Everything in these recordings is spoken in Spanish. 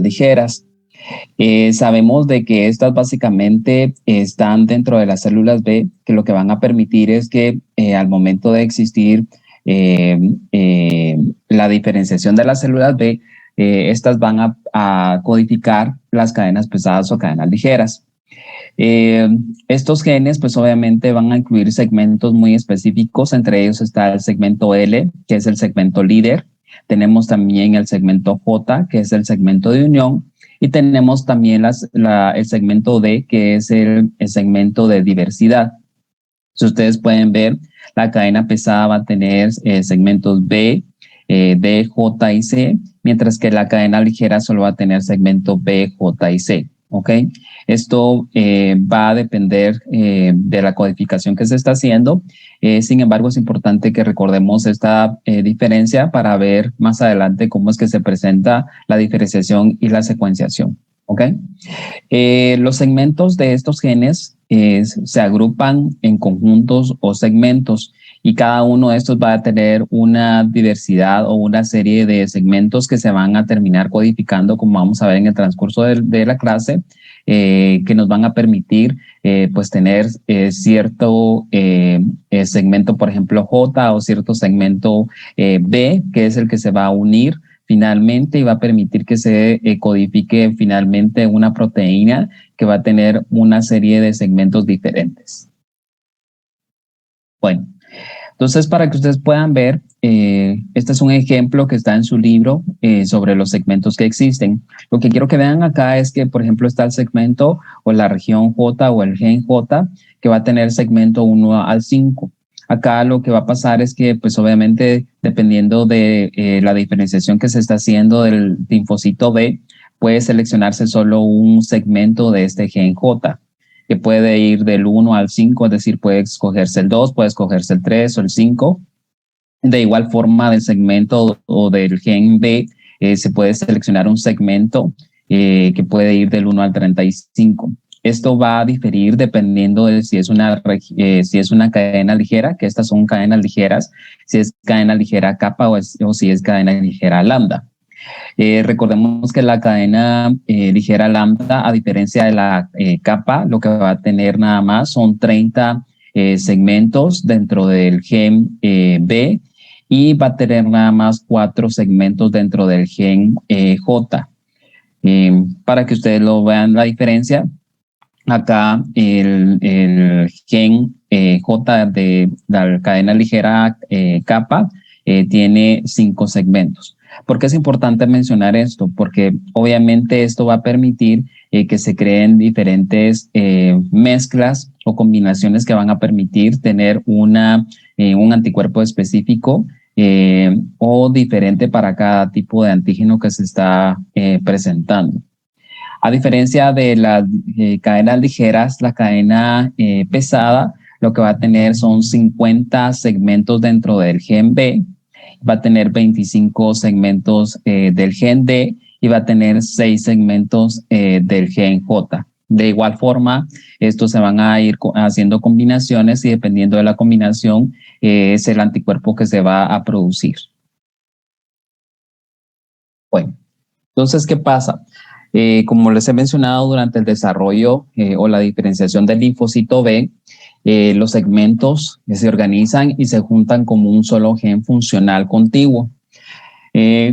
ligeras. Sabemos de que estas básicamente están dentro de las células B, que lo que van a permitir es que al momento de existir la diferenciación de las células B, estas van a codificar las cadenas pesadas o cadenas ligeras. Estos genes pues obviamente van a incluir segmentos muy específicos, entre ellos está el segmento L, que es el segmento líder. Tenemos también el segmento J, que es el segmento de unión, y tenemos también el segmento D, que es el segmento de diversidad. Si ustedes pueden ver, la cadena pesada va a tener segmentos B, D, J y C, mientras que la cadena ligera solo va a tener segmentos B, J y C. ¿Ok? Esto va a depender de la codificación que se está haciendo. Sin embargo, es importante que recordemos esta diferencia para ver más adelante cómo es que se presenta la diferenciación y la secuenciación. ¿Ok? Los segmentos de estos genes se agrupan en conjuntos o segmentos y cada uno de estos va a tener una diversidad o una serie de segmentos que se van a terminar codificando, como vamos a ver en el transcurso de la clase, que nos van a permitir pues tener cierto segmento, por ejemplo, J o cierto segmento B, que es el que se va a unir finalmente y va a permitir que se codifique finalmente una proteína que va a tener una serie de segmentos diferentes. Bueno, entonces para que ustedes puedan ver, este es un ejemplo que está en su libro sobre los segmentos que existen. Lo que quiero que vean acá es que, por ejemplo, está el segmento o la región J o el gen J que va a tener segmento 1 al 5. Acá lo que va a pasar es que, pues obviamente, dependiendo de la diferenciación que se está haciendo del linfocito B, puede seleccionarse solo un segmento de este gen J, que puede ir del 1 al 5, es decir, puede escogerse el 2, puede escogerse el 3 o el 5. De igual forma, del segmento o del gen B, se puede seleccionar un segmento que puede ir del 1 al 35. Esto va a diferir dependiendo de si es una cadena ligera, que estas son cadenas ligeras, si es cadena ligera kappa o si es cadena ligera lambda. Recordemos que la cadena ligera lambda, a diferencia de la kappa, lo que va a tener nada más son 30 segmentos dentro del gen B y va a tener nada más 4 segmentos dentro del gen J. Para que ustedes lo vean la diferencia, acá el gen J de la cadena ligera kappa tiene 5 segmentos. ¿Por qué es importante mencionar esto? Porque obviamente esto va a permitir que se creen diferentes mezclas o combinaciones que van a permitir tener un anticuerpo específico o diferente para cada tipo de antígeno que se está presentando. A diferencia de las cadenas ligeras, la cadena pesada lo que va a tener son 50 segmentos dentro del gen B, va a tener 25 segmentos del gen D y va a tener 6 segmentos del gen J. De igual forma, estos se van a ir haciendo combinaciones y dependiendo de la combinación es el anticuerpo que se va a producir. Bueno, entonces, ¿qué pasa? Como les he mencionado durante el desarrollo o la diferenciación del linfocito B, los segmentos se organizan y se juntan como un solo gen funcional contiguo.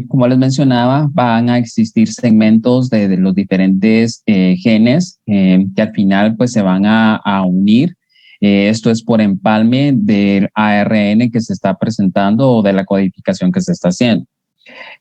Como les mencionaba, van a existir segmentos de los diferentes genes que al final pues se van a unir. Esto es por empalme del ARN que se está presentando o de la codificación que se está haciendo.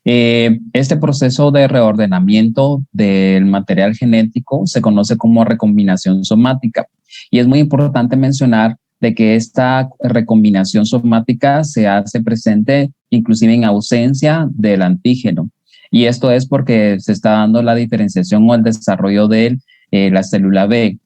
Este proceso de reordenamiento del material genético se conoce como recombinación somática y es muy importante mencionar de que esta recombinación somática se hace presente inclusive en ausencia del antígeno y esto es porque se está dando la diferenciación o el desarrollo de la célula B.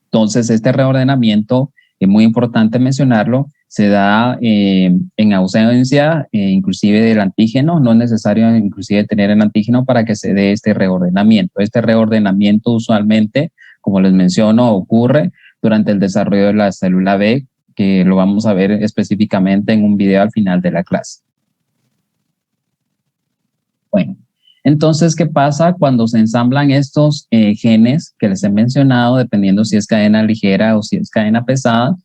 Entonces este reordenamiento es muy importante mencionarlo, se da en ausencia inclusive del antígeno, no es necesario inclusive tener el antígeno para que se dé este reordenamiento. Este reordenamiento usualmente, como les menciono, ocurre durante el desarrollo de la célula B, que lo vamos a ver específicamente en un video al final de la clase. Bueno, Entonces, ¿qué pasa cuando se ensamblan estos genes que les he mencionado, dependiendo si es cadena ligera o si es cadena pesada?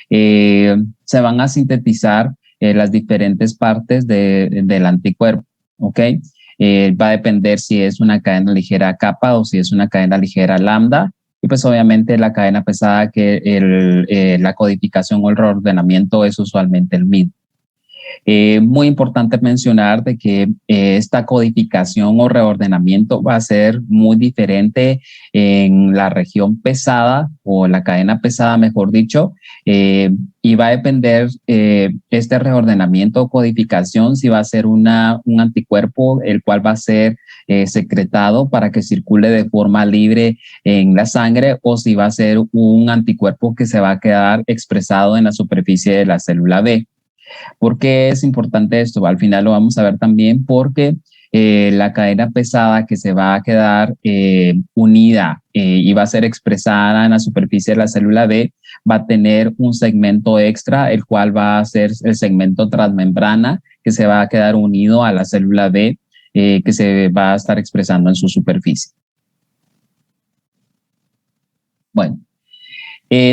Se van a sintetizar las diferentes partes del anticuerpo, ¿ok? Va a depender si es una cadena ligera kappa o si es una cadena ligera lambda. Y pues obviamente la cadena pesada, que la codificación o el reordenamiento es usualmente el mismo. Muy importante mencionar de que esta codificación o reordenamiento va a ser muy diferente en la región pesada o la cadena pesada, mejor dicho, y va a depender este reordenamiento o codificación si va a ser un anticuerpo el cual va a ser secretado para que circule de forma libre en la sangre, o si va a ser un anticuerpo que se va a quedar expresado en la superficie de la célula B. ¿Por qué es importante esto? Al final lo vamos a ver también porque la cadena pesada que se va a quedar unida y va a ser expresada en la superficie de la célula B va a tener un segmento extra, el cual va a ser el segmento transmembrana, que se va a quedar unido a la célula B, que se va a estar expresando en su superficie. Bueno.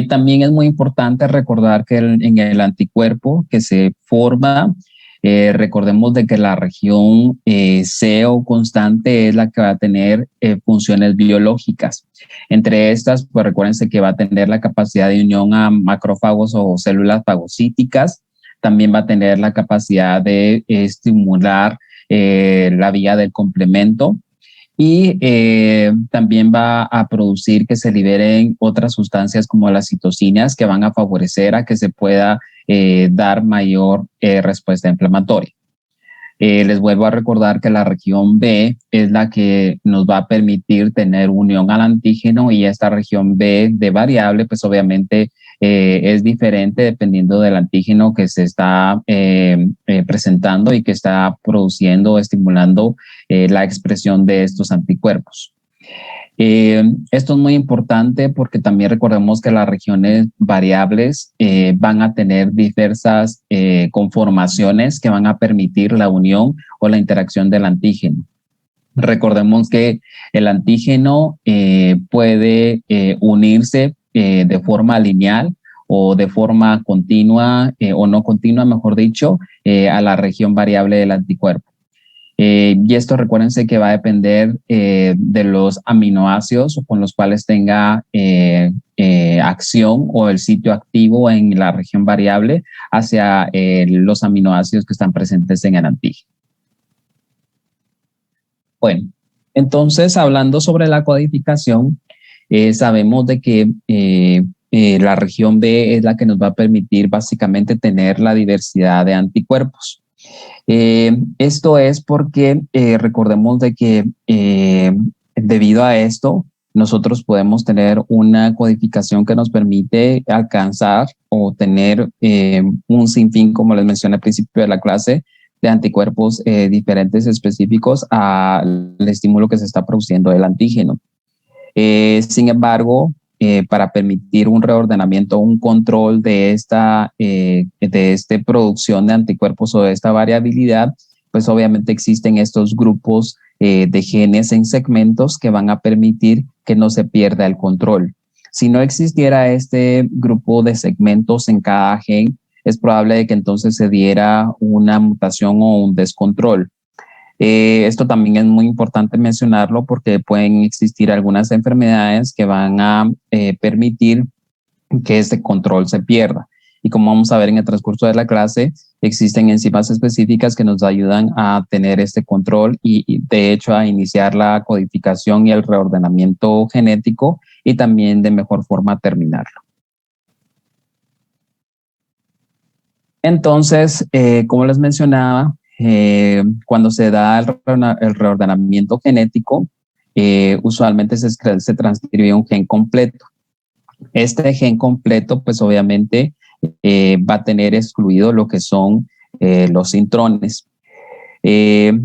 También es muy importante recordar que en el anticuerpo que se forma, recordemos de que la región C o constante es la que va a tener funciones biológicas. Entre estas, pues recuérdense que va a tener la capacidad de unión a macrófagos o células fagocíticas. También va a tener la capacidad de estimular la vía del complemento. Y también va a producir que se liberen otras sustancias como las citocinas, que van a favorecer a que se pueda dar mayor respuesta inflamatoria. Les vuelvo a recordar que la región B es la que nos va a permitir tener unión al antígeno, y esta región B de variable, pues obviamente es diferente dependiendo del antígeno que se está presentando y que está produciendo o estimulando la expresión de estos anticuerpos. Esto es muy importante porque también recordemos que las regiones variables van a tener diversas conformaciones que van a permitir la unión o la interacción del antígeno. Recordemos que el antígeno puede unirse de forma lineal o de forma continua o no continua, mejor dicho, a la región variable del anticuerpo. Y esto recuérdense que va a depender de los aminoácidos con los cuales tenga acción o el sitio activo en la región variable hacia los aminoácidos que están presentes en el antígeno. Bueno, entonces hablando sobre la codificación, sabemos de que la región B es la que nos va a permitir básicamente tener la diversidad de anticuerpos. Esto es porque recordemos de que debido a esto nosotros podemos tener una codificación que nos permite alcanzar o tener un sinfín, como les mencioné al principio de la clase, de anticuerpos diferentes específicos al estímulo que se está produciendo del antígeno. Sin embargo, para permitir un reordenamiento, un control de esta producción de anticuerpos o de esta variabilidad, pues obviamente existen estos grupos de genes en segmentos que van a permitir que no se pierda el control. Si no existiera este grupo de segmentos en cada gen, es probable que entonces se diera una mutación o un descontrol. Esto también es muy importante mencionarlo porque pueden existir algunas enfermedades que van a permitir que este control se pierda. Y como vamos a ver en el transcurso de la clase, existen enzimas específicas que nos ayudan a tener este control y de hecho a iniciar la codificación y el reordenamiento genético, y también de mejor forma terminarlo. Entonces, como les mencionaba, cuando se da el reordenamiento genético, usualmente se transcribe un gen completo. Este gen completo, pues obviamente va a tener excluido lo que son los intrones.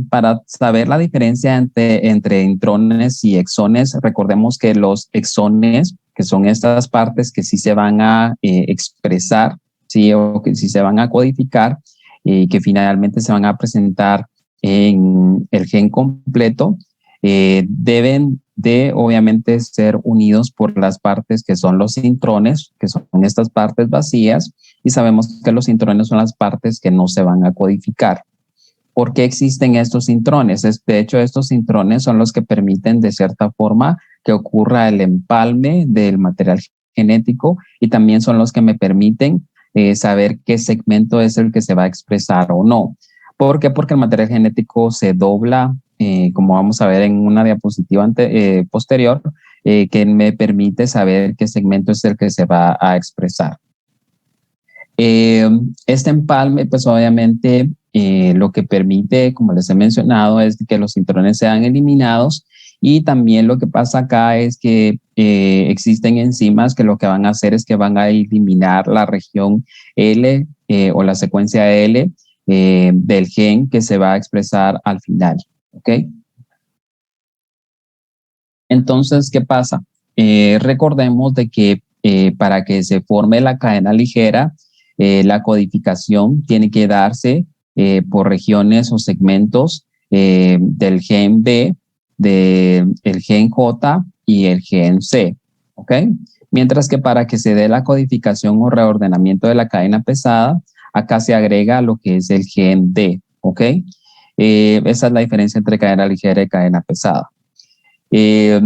Para saber la diferencia entre intrones y exones, recordemos que los exones, que son estas partes que sí se van a expresar, ¿sí? O que sí se van a codificar y que finalmente se van a presentar en el gen completo, deben de obviamente ser unidos por las partes que son los intrones, que son estas partes vacías, y sabemos que los intrones son las partes que no se van a codificar. ¿Por qué existen estos intrones? De hecho, estos intrones son los que permiten de cierta forma que ocurra el empalme del material genético y también son los que me permiten saber qué segmento es el que se va a expresar o no. ¿Por qué? Porque el material genético se dobla, como vamos a ver en una diapositiva posterior, que me permite saber qué segmento es el que se va a expresar. Este empalme, pues obviamente lo que permite, como les he mencionado, es que los intrones sean eliminados y también lo que pasa acá es que existen enzimas que lo que van a hacer es que van a eliminar la región L o la secuencia L del gen que se va a expresar al final, ¿ok? Entonces, ¿qué pasa? Recordemos de que para que se forme la cadena ligera, la codificación tiene que darse por regiones o segmentos del gen B, del gen J y el gen C, ¿ok? Mientras que para que se dé la codificación o reordenamiento de la cadena pesada, acá se agrega lo que es el gen D, ¿ok? Esa es la diferencia entre cadena ligera y cadena pesada. Eh,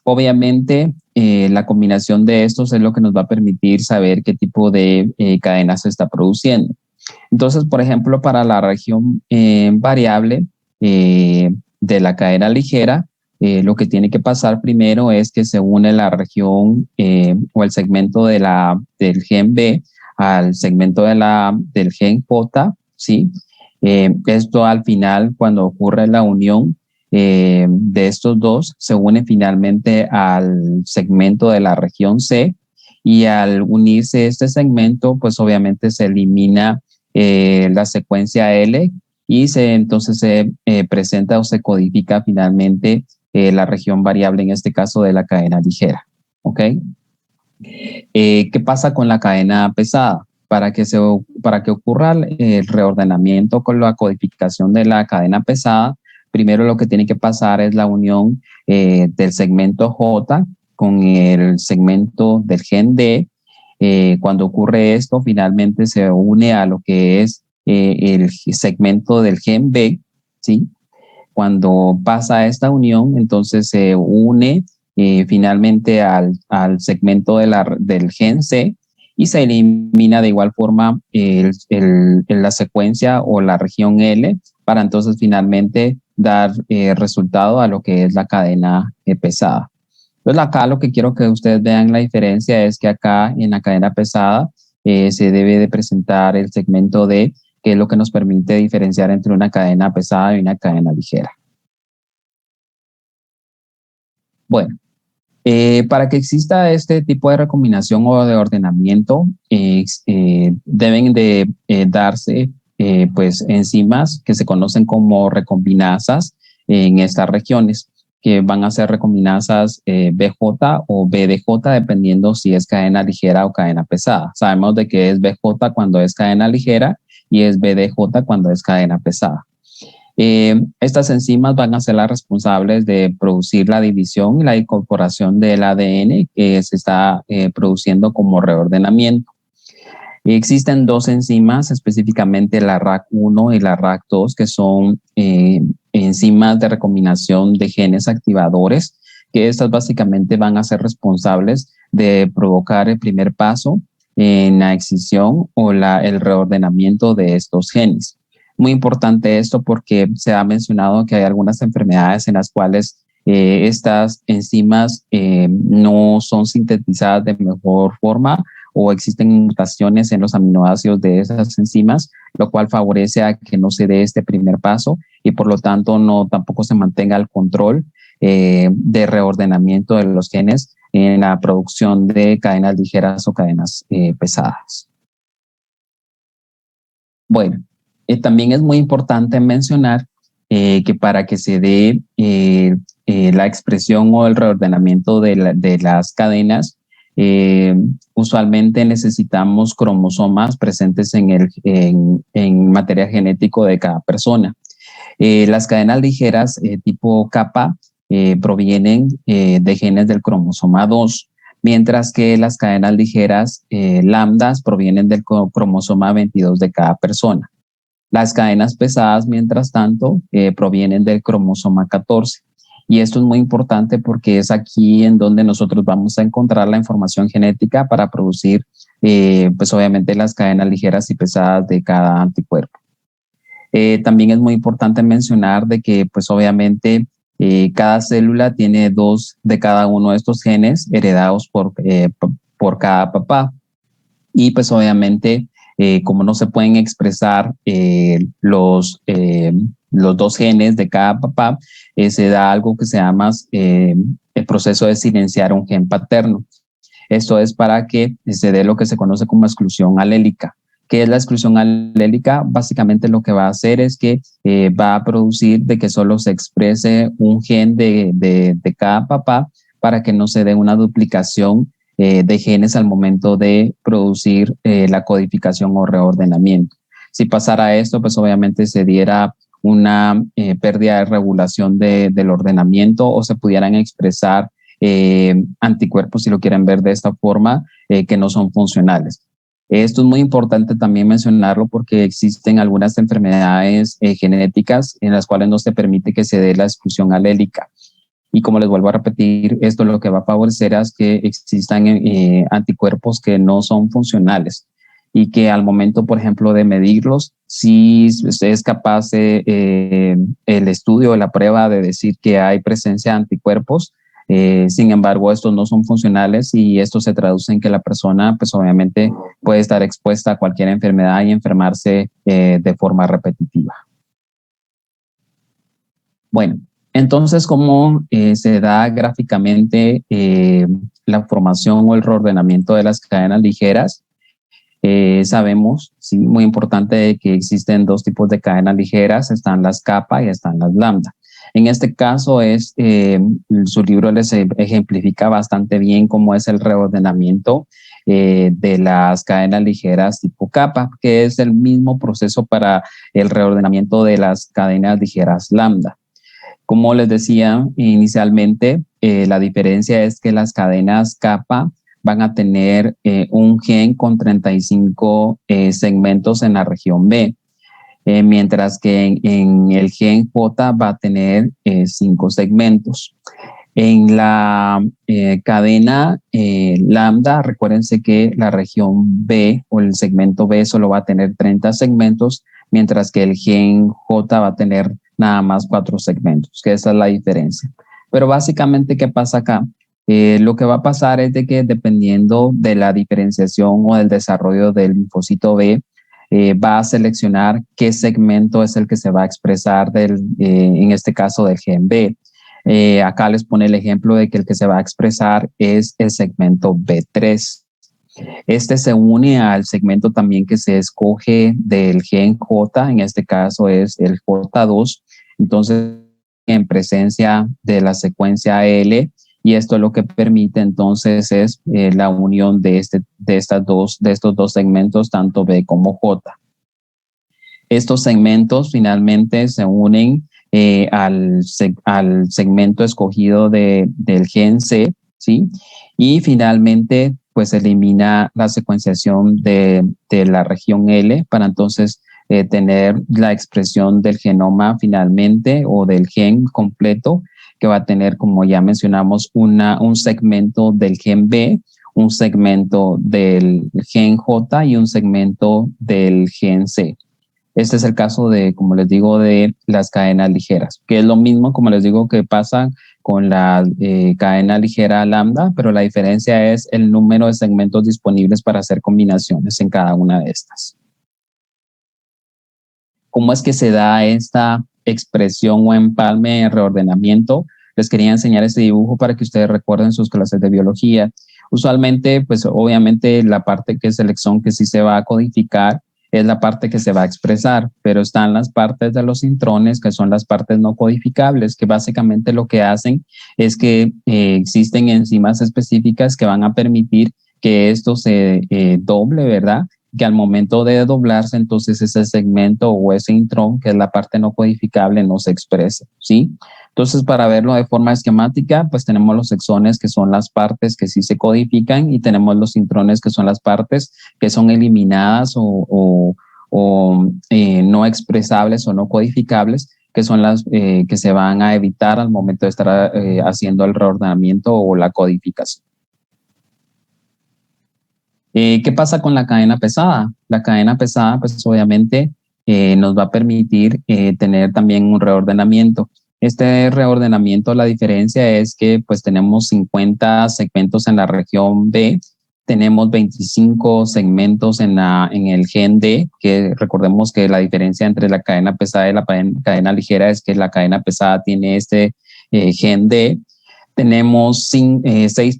obviamente, la combinación de estos es lo que nos va a permitir saber qué tipo de cadena se está produciendo. Entonces, por ejemplo, para la región variable de la cadena ligera, lo que tiene que pasar primero es que se une la región o el segmento del gen B al segmento del gen J, ¿sí? Esto al final, cuando ocurre la unión, de estos dos se une finalmente al segmento de la región C y al unirse este segmento, pues obviamente se elimina la secuencia L y entonces se presenta o se codifica finalmente la región variable, en este caso de la cadena ligera. ¿Ok? ¿Qué pasa con la cadena pesada? Para que ocurra el reordenamiento con la codificación de la cadena pesada, primero lo que tiene que pasar es la unión del segmento J con el segmento del gen D. Cuando ocurre esto, finalmente se une a lo que es el segmento del gen B, ¿sí? Cuando pasa esta unión, entonces se une finalmente al segmento del gen C y se elimina de igual forma la secuencia o la región L para entonces finalmente dar resultado a lo que es la cadena pesada. Entonces acá lo que quiero que ustedes vean la diferencia es que acá en la cadena pesada se debe de presentar el segmento D, que es lo que nos permite diferenciar entre una cadena pesada y una cadena ligera. Bueno, para que exista este tipo de recombinación o de ordenamiento, deben de darse pues enzimas que se conocen como recombinasas en estas regiones, que van a ser recombinasas BJ o BDJ, dependiendo si es cadena ligera o cadena pesada. Sabemos de que es BJ cuando es cadena ligera y es BDJ cuando es cadena pesada. Estas enzimas van a ser las responsables de producir la división y la incorporación del ADN que se está produciendo como reordenamiento. Existen dos enzimas, específicamente la RAC1 y la RAC2, que son enzimas de recombinación de genes activadores, que estas básicamente van a ser responsables de provocar el primer paso en la excisión o el reordenamiento de estos genes. Muy importante esto porque se ha mencionado que hay algunas enfermedades en las cuales estas enzimas no son sintetizadas de mejor forma o existen mutaciones en los aminoácidos de esas enzimas, lo cual favorece a que no se dé este primer paso y por lo tanto tampoco se mantenga el control de reordenamiento de los genes en la producción de cadenas ligeras o cadenas pesadas. Bueno, también es muy importante mencionar que para que se dé la expresión o el reordenamiento de las cadenas, usualmente necesitamos cromosomas presentes en material genético de cada persona. Las cadenas ligeras tipo kappa provienen de genes del cromosoma 2, mientras que las cadenas ligeras lambdas provienen del cromosoma 22 de cada persona. Las cadenas pesadas, mientras tanto, provienen del cromosoma 14. Y esto es muy importante porque es aquí en donde nosotros vamos a encontrar la información genética para producir, pues obviamente, las cadenas ligeras y pesadas de cada anticuerpo. También es muy importante mencionar de que, pues obviamente, cada célula tiene 2 de cada uno de estos genes heredados por cada papá. Y pues obviamente, como no se pueden expresar los 2 genes de cada papá, se da algo que se llama el proceso de silenciar un gen paterno. Esto es para que se dé lo que se conoce como exclusión alélica. ¿Qué es la exclusión alélica? Básicamente lo que va a hacer es que va a producir de que solo se exprese un gen de cada papá para que no se dé una duplicación de genes al momento de producir la codificación o reordenamiento. Si pasara esto, pues obviamente se diera una pérdida de regulación del ordenamiento o se pudieran expresar anticuerpos, si lo quieren ver de esta forma, que no son funcionales. Esto es muy importante también mencionarlo porque existen algunas enfermedades genéticas en las cuales no se permite que se dé la exclusión alélica. Y como les vuelvo a repetir, esto lo que va a favorecer es que existan anticuerpos que no son funcionales y que al momento, por ejemplo, de medirlos, si usted es capaz el estudio o la prueba de decir que hay presencia de anticuerpos, sin embargo, estos no son funcionales y esto se traduce en que la persona, pues obviamente, puede estar expuesta a cualquier enfermedad y enfermarse de forma repetitiva. Bueno, entonces, ¿cómo se da gráficamente la formación o el reordenamiento de las cadenas ligeras? Sabemos, sí, muy importante, que existen 2 tipos de cadenas ligeras, están las kappa y están las lambda. En este caso, su libro les ejemplifica bastante bien cómo es el reordenamiento de las cadenas ligeras tipo kappa, que es el mismo proceso para el reordenamiento de las cadenas ligeras lambda. Como les decía inicialmente, la diferencia es que las cadenas kappa van a tener un gen con 35 segmentos en la región B, mientras que en el gen J va a tener 5 segmentos. En la cadena lambda, recuérdense que la región B o el segmento B solo va a tener 30 segmentos, mientras que el gen J va a tener nada más 4 segmentos, que esa es la diferencia. Pero básicamente, ¿qué pasa acá? Lo que va a pasar es de que dependiendo de la diferenciación o del desarrollo del linfocito B, va a seleccionar qué segmento es el que se va a expresar en este caso del gen B. Acá les pone el ejemplo de que el que se va a expresar es el segmento B3. Este se une al segmento también que se escoge del gen J, en este caso es el J2, entonces en presencia de la secuencia L, y esto lo que permite entonces es la unión de estos 2 segmentos, tanto B como J. Estos segmentos finalmente se unen al segmento escogido del gen C, ¿sí? Y finalmente, pues elimina la secuenciación de la región L para entonces tener la expresión del genoma finalmente o del gen completo, que va a tener, como ya mencionamos, un segmento del gen B, un segmento del gen J y un segmento del gen C. Este es el caso de, como les digo, de las cadenas ligeras, que es lo mismo, como les digo, que pasa con la cadena ligera lambda, pero la diferencia es el número de segmentos disponibles para hacer combinaciones en cada una de estas. ¿Cómo es que se da esta expresión o empalme en reordenamiento? Les quería enseñar este dibujo para que ustedes recuerden sus clases de biología. Usualmente, pues obviamente la parte que es el exón que sí se va a codificar es la parte que se va a expresar, pero están las partes de los intrones, que son las partes no codificables, que básicamente lo que hacen es que existen enzimas específicas que van a permitir que esto se doble, ¿verdad? que al momento de doblarse, entonces ese segmento o ese intrón, que es la parte no codificable, no se expresa, ¿sí? Entonces, para verlo de forma esquemática, pues tenemos los exones, que son las partes que sí se codifican, y tenemos los intrones, que son las partes que son eliminadas o no expresables o no codificables, que son las que se van a evitar al momento de estar haciendo el reordenamiento o la codificación. ¿Qué pasa con la cadena pesada? La cadena pesada, pues obviamente nos va a permitir tener también un reordenamiento. Este reordenamiento, la diferencia es que pues tenemos 50 segmentos en la región B, tenemos 25 segmentos en el gen D, que recordemos que la diferencia entre la cadena pesada y la cadena ligera es que la cadena pesada tiene este gen D. Tenemos seis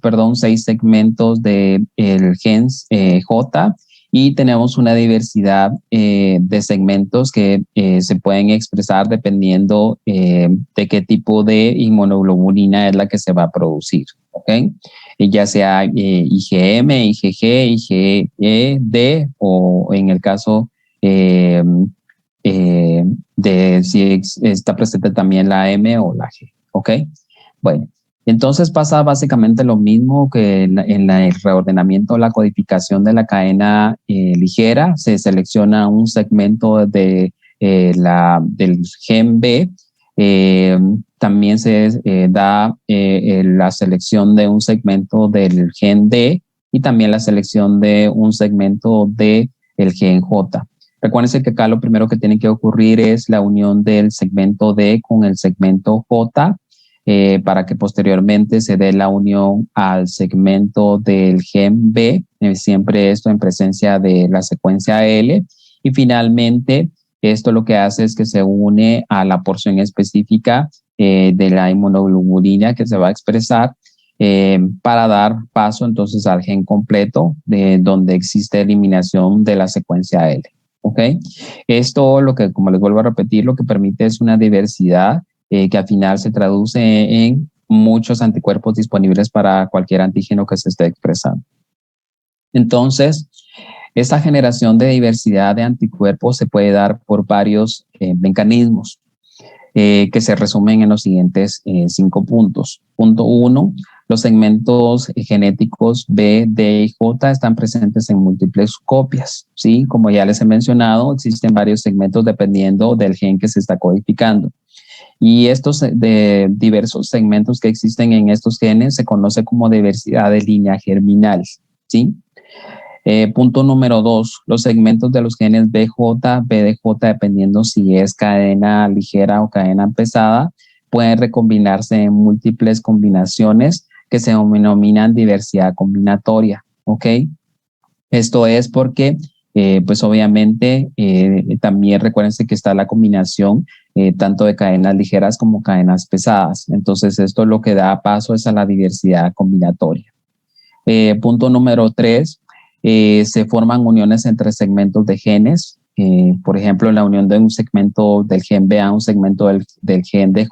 segmentos del gen J, y tenemos una diversidad de segmentos que se pueden expresar dependiendo de qué tipo de inmunoglobulina es la que se va a producir, ¿ok? Y ya sea IgM, IgG, IgE, o en el caso de si está presente también la M o la G, ¿ok? Bueno. Entonces pasa básicamente lo mismo que en el reordenamiento o la codificación de la cadena ligera. Se selecciona un segmento del gen B. También se da la selección de un segmento del gen D, y también la selección de un segmento del gen J. Recuérdense que acá lo primero que tiene que ocurrir es la unión del segmento D con el segmento J, para que posteriormente se dé la unión al segmento del gen B, siempre esto en presencia de la secuencia L, y finalmente esto lo que hace es que se une a la porción específica de la inmunoglobulina que se va a expresar para dar paso entonces al gen completo, donde existe eliminación de la secuencia L. ¿Ok? Esto, lo que, como les vuelvo a repetir, lo que permite es una diversidad que al final se traduce en muchos anticuerpos disponibles para cualquier antígeno que se esté expresando. Entonces, esta generación de diversidad de anticuerpos se puede dar por varios mecanismos que se resumen en los siguientes 5 puntos. Punto 1, los segmentos genéticos B, D y J están presentes en múltiples copias, ¿sí? Como ya les he mencionado, existen varios segmentos dependiendo del gen que se está codificando. Y estos de diversos segmentos que existen en estos genes se conoce como diversidad de línea germinal, ¿sí? Punto número 2, los segmentos de los genes BJ, BDJ, dependiendo si es cadena ligera o cadena pesada, pueden recombinarse en múltiples combinaciones que se denominan diversidad combinatoria, ¿ok? Esto es porque pues obviamente también recuérdense que está la combinación tanto de cadenas ligeras como cadenas pesadas. Entonces esto lo que da paso es a la diversidad combinatoria. Punto número 3, se forman uniones entre segmentos de genes. Por ejemplo, la unión de un segmento del gen B a un segmento del gen DJ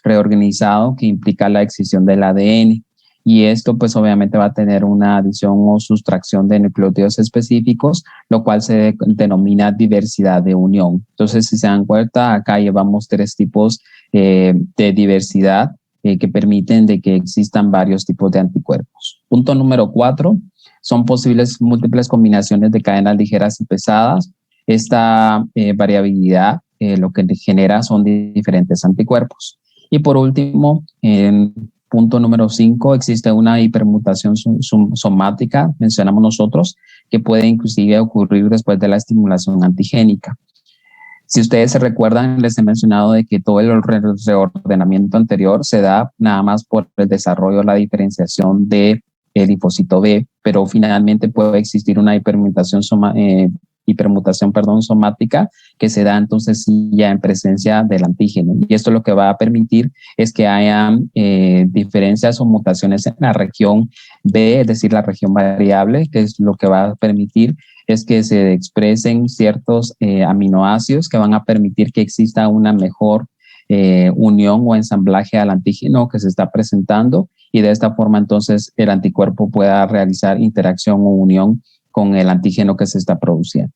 reorganizado, que implica la excisión del ADN. Y esto pues obviamente va a tener una adición o sustracción de nucleótidos específicos, lo cual se denomina diversidad de unión. Entonces, si se dan cuenta, acá llevamos 3 tipos de diversidad que permiten de que existan varios tipos de anticuerpos. Punto número 4, son posibles múltiples combinaciones de cadenas ligeras y pesadas. Esta variabilidad lo que genera son diferentes anticuerpos. Y por último, punto número 5, existe una hipermutación somática, mencionamos nosotros, que puede inclusive ocurrir después de la estimulación antigénica. Si ustedes se recuerdan, les he mencionado de que todo el reordenamiento anterior se da nada más por el desarrollo, la diferenciación de linfocito B, pero finalmente puede existir una hipermutación somática que se da entonces ya en presencia del antígeno. Y esto lo que va a permitir es que haya diferencias o mutaciones en la región B, es decir, la región variable, que es lo que va a permitir es que se expresen ciertos aminoácidos que van a permitir que exista una mejor unión o ensamblaje al antígeno que se está presentando, y de esta forma entonces el anticuerpo pueda realizar interacción o unión con el antígeno que se está produciendo.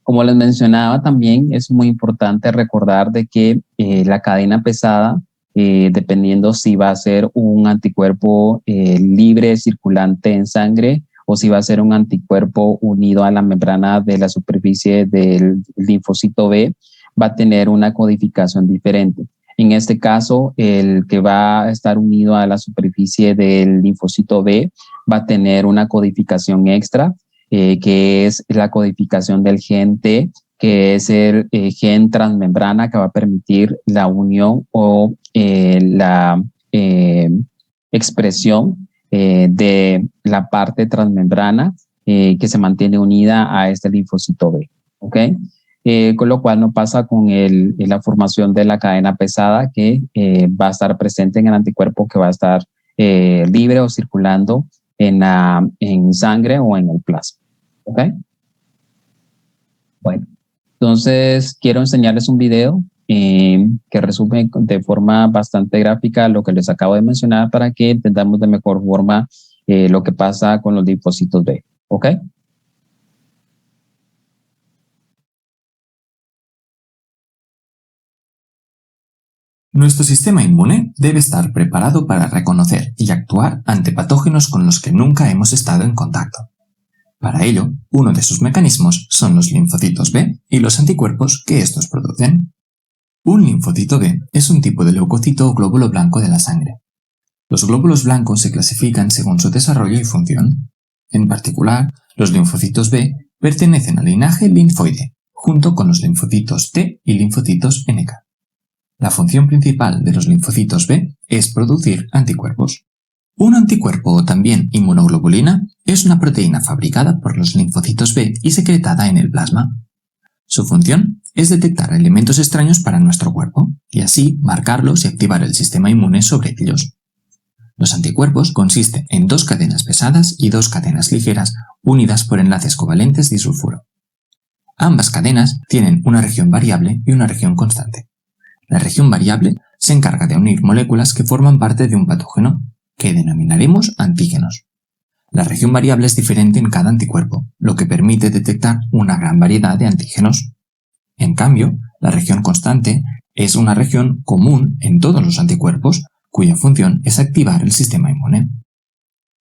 Como les mencionaba, también es muy importante recordar de que la cadena pesada, dependiendo si va a ser un anticuerpo libre circulante en sangre o si va a ser un anticuerpo unido a la membrana de la superficie del linfocito B, va a tener una codificación diferente. En este caso, el que va a estar unido a la superficie del linfocito B va a tener una codificación extra, que es la codificación del gen T, que es el gen transmembrana que va a permitir la unión o la expresión de la parte transmembrana que se mantiene unida a este linfocito B. ¿Ok? Con lo cual no pasa con la formación de la cadena pesada que va a estar presente en el anticuerpo que va a estar libre o circulando en sangre o en el plasma. ¿Ok? Bueno, entonces quiero enseñarles un video que resume de forma bastante gráfica lo que les acabo de mencionar para que entendamos de mejor forma lo que pasa con los linfocitos B. ¿Ok? Nuestro sistema inmune debe estar preparado para reconocer y actuar ante patógenos con los que nunca hemos estado en contacto. Para ello, uno de sus mecanismos son los linfocitos B y los anticuerpos que estos producen. Un linfocito B es un tipo de leucocito o glóbulo blanco de la sangre. Los glóbulos blancos se clasifican según su desarrollo y función. En particular, los linfocitos B pertenecen al linaje linfoide, junto con los linfocitos T y linfocitos NK. La función principal de los linfocitos B es producir anticuerpos. Un anticuerpo o también inmunoglobulina es una proteína fabricada por los linfocitos B y secretada en el plasma. Su función es detectar elementos extraños para nuestro cuerpo y así marcarlos y activar el sistema inmune sobre ellos. Los anticuerpos consisten en dos cadenas pesadas y dos cadenas ligeras unidas por enlaces covalentes disulfuro. Ambas cadenas tienen una región variable y una región constante. La región variable se encarga de unir moléculas que forman parte de un patógeno, que denominaremos antígenos. La región variable es diferente en cada anticuerpo, lo que permite detectar una gran variedad de antígenos. En cambio, la región constante es una región común en todos los anticuerpos, cuya función es activar el sistema inmune.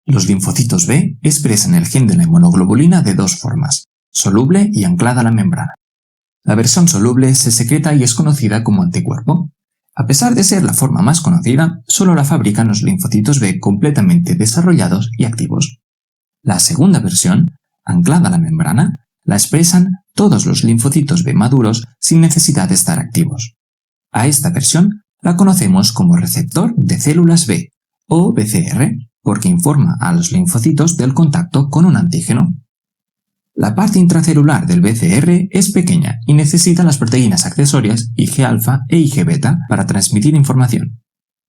Los linfocitos B expresan el gen de la inmunoglobulina de dos formas, soluble y anclada a la membrana. La versión soluble se secreta y es conocida como anticuerpo. A pesar de ser la forma más conocida, solo la fabrican los linfocitos B completamente desarrollados y activos. La segunda versión, anclada a la membrana, la expresan todos los linfocitos B maduros sin necesidad de estar activos. A esta versión la conocemos como receptor de células B, o BCR, porque informa a los linfocitos del contacto con un antígeno. La parte intracelular del BCR es pequeña y necesita las proteínas accesorias Ig-alfa e Ig-beta para transmitir información.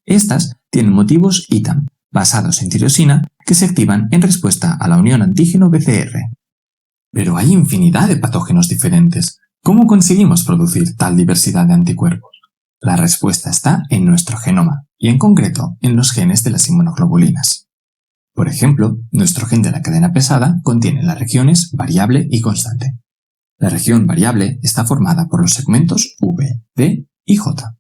Estas tienen motivos ITAM, basados en tirosina, que se activan en respuesta a la unión antígeno-BCR. Pero hay infinidad de patógenos diferentes. ¿Cómo conseguimos producir tal diversidad de anticuerpos? La respuesta está en nuestro genoma, y en concreto en los genes de las inmunoglobulinas. Por ejemplo, nuestro gen de la cadena pesada contiene las regiones variable y constante. La región variable está formada por los segmentos V, D y J.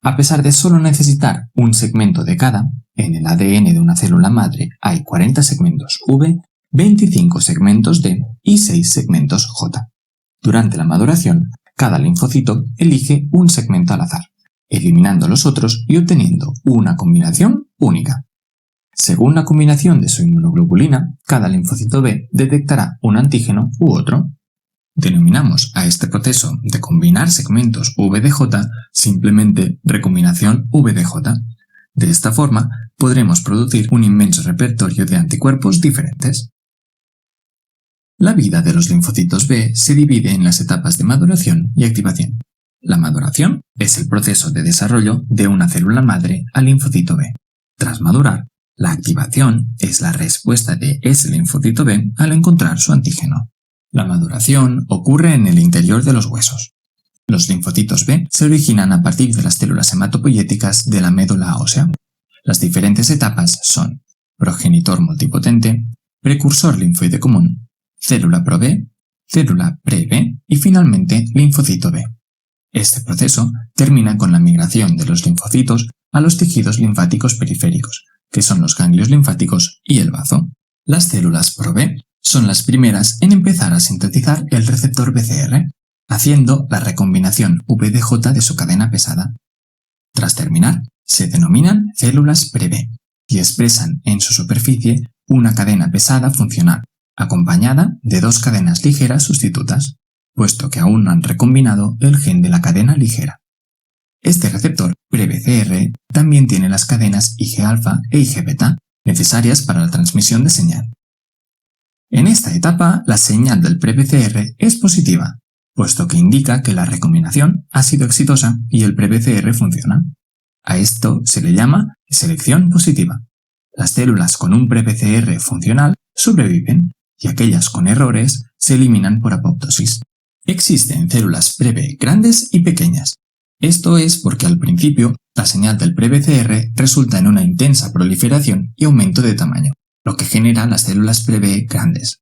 A pesar de solo necesitar un segmento de cada, en el ADN de una célula madre hay 40 segmentos V, 25 segmentos D y 6 segmentos J. Durante la maduración, cada linfocito elige un segmento al azar, eliminando los otros y obteniendo una combinación única. Según la combinación de su inmunoglobulina, cada linfocito B detectará un antígeno u otro. Denominamos a este proceso de combinar segmentos VDJ simplemente recombinación VDJ. De esta forma, podremos producir un inmenso repertorio de anticuerpos diferentes. La vida de los linfocitos B se divide en las etapas de maduración y activación. La maduración es el proceso de desarrollo de una célula madre al linfocito B. Tras madurar, la activación es la respuesta de ese linfocito B al encontrar su antígeno. La maduración ocurre en el interior de los huesos. Los linfocitos B se originan a partir de las células hematopoyéticas de la médula ósea. Las diferentes etapas son progenitor multipotente, precursor linfoide común, célula pro-B, célula pre-B y finalmente linfocito B. Este proceso termina con la migración de los linfocitos a los tejidos linfáticos periféricos, que son los ganglios linfáticos y el bazo. Las células pro-B son las primeras en empezar a sintetizar el receptor BCR, haciendo la recombinación VDJ de su cadena pesada. Tras terminar, se denominan células pre-B y expresan en su superficie una cadena pesada funcional, acompañada de dos cadenas ligeras sustitutas, puesto que aún no han recombinado el gen de la cadena ligera. Este receptor pre-BCR también tiene las cadenas Ig-alfa e Ig-beta necesarias para la transmisión de señal. En esta etapa, la señal del pre-BCR es positiva, puesto que indica que la recombinación ha sido exitosa y el pre-BCR funciona. A esto se le llama selección positiva. Las células con un pre-BCR funcional sobreviven y aquellas con errores se eliminan por apoptosis. Existen células pre-B grandes y pequeñas. Esto es porque al principio la señal del pre-BCR resulta en una intensa proliferación y aumento de tamaño, lo que genera las células pre-B grandes.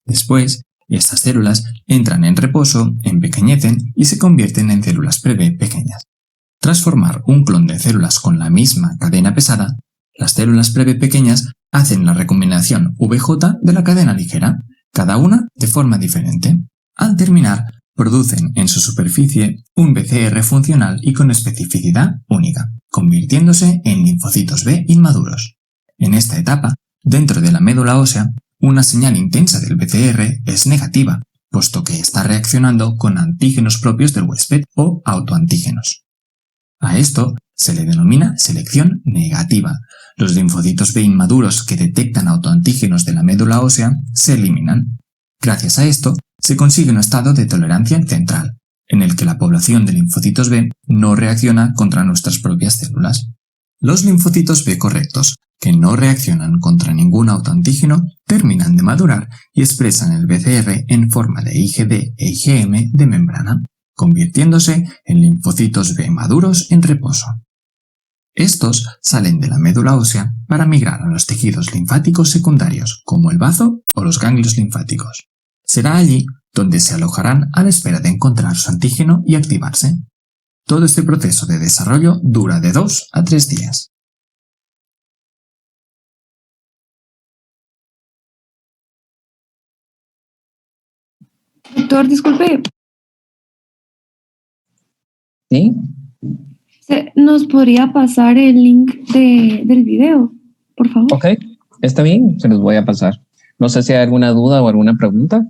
Después, estas células entran en reposo, empequeñecen y se convierten en células pre-B pequeñas. Tras formar un clon de células con la misma cadena pesada, las células pre-B pequeñas hacen la recombinación VJ de la cadena ligera, cada una de forma diferente. Al terminar, producen en su superficie un BCR funcional y con especificidad única, convirtiéndose en linfocitos B inmaduros. En esta etapa, dentro de la médula ósea, una señal intensa del BCR es negativa, puesto que está reaccionando con antígenos propios del huésped o autoantígenos. A esto se le denomina selección negativa. Los linfocitos B inmaduros que detectan autoantígenos de la médula ósea se eliminan. Gracias a esto, se consigue un estado de tolerancia central, en el que la población de linfocitos B no reacciona contra nuestras propias células. Los linfocitos B correctos, que no reaccionan contra ningún autoantígeno, terminan de madurar y expresan el BCR en forma de IgD e IgM de membrana, convirtiéndose en linfocitos B maduros en reposo. Estos salen de la médula ósea para migrar a los tejidos linfáticos secundarios, como el bazo o los ganglios linfáticos. Será allí donde se alojarán a la espera de encontrar su antígeno y activarse. Todo este proceso de desarrollo dura de 2 a 3 días. Doctor, disculpe, ¿Sí? ¿nos podría pasar el link del video, por favor? Ok, está bien, se los voy a pasar. No sé si hay alguna duda o alguna pregunta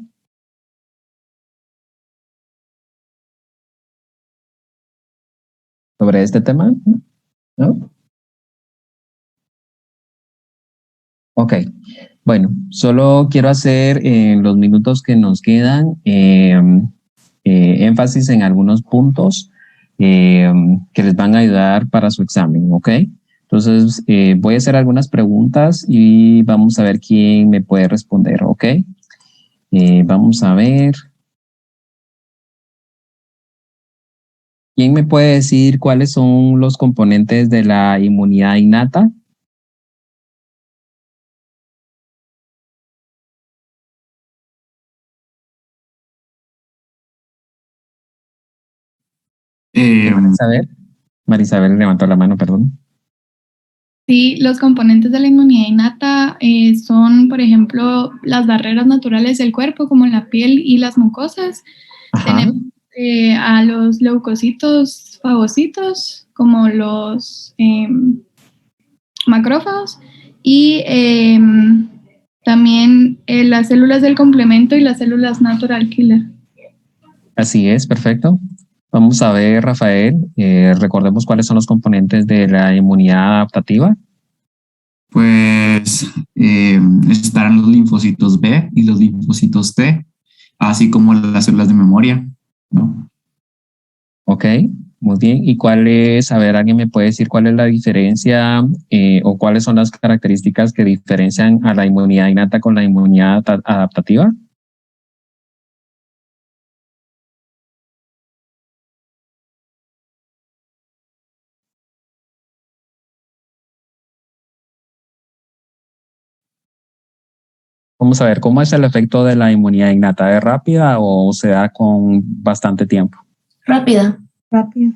sobre este tema, ¿no? Ok, bueno, solo quiero hacer en los minutos que nos quedan énfasis en algunos puntos que les van a ayudar para su examen, ¿ok? Entonces, voy a hacer algunas preguntas y vamos a ver quién me puede responder, ¿ok? Vamos a ver. ¿Quién me puede decir cuáles son los componentes de la inmunidad innata? Marisabel. Marisabel levantó la mano, perdón. Sí, los componentes de la inmunidad innata son, por ejemplo, las barreras naturales del cuerpo, como la piel y las mucosas. Ajá. Tenemos a los leucocitos, fagocitos, como los macrófagos, y también las células del complemento y las células natural killer. Así es, perfecto. Vamos a ver, Rafael, recordemos cuáles son los componentes de la inmunidad adaptativa. Pues estarán los linfocitos B y los linfocitos T, así como las células de memoria, ¿no? Ok, muy bien. ¿Y cuál es, a ver, alguien me puede decir cuál es la diferencia o cuáles son las características que diferencian a la inmunidad innata con la inmunidad adaptativa? Vamos a ver, ¿cómo es el efecto de la inmunidad innata? ¿Es rápida o se da con bastante tiempo? Rápida. Rápido.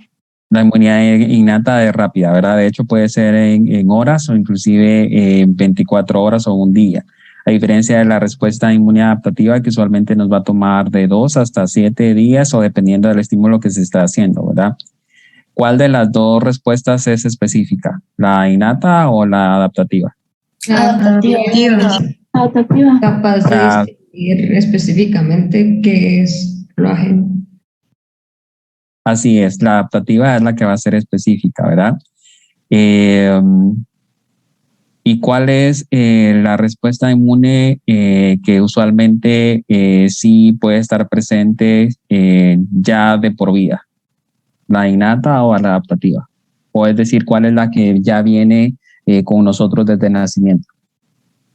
La inmunidad innata es rápida, ¿verdad? De hecho, puede ser en horas o inclusive en 24 horas o un día. A diferencia de la respuesta inmune adaptativa, que usualmente nos va a tomar de 2 hasta 7 días o dependiendo del estímulo que se está haciendo, ¿verdad? ¿Cuál de las dos respuestas es específica? ¿La innata o la adaptativa? Adaptativa. Adaptativa. Capaz de Ah. distinguir específicamente qué es lo ajeno. Así es, la adaptativa es la que va a ser específica, ¿verdad? ¿Y cuál es la respuesta inmune que usualmente sí puede estar presente ya de por vida? ¿La innata o la adaptativa? O es decir, ¿cuál es la que ya viene con nosotros desde el nacimiento?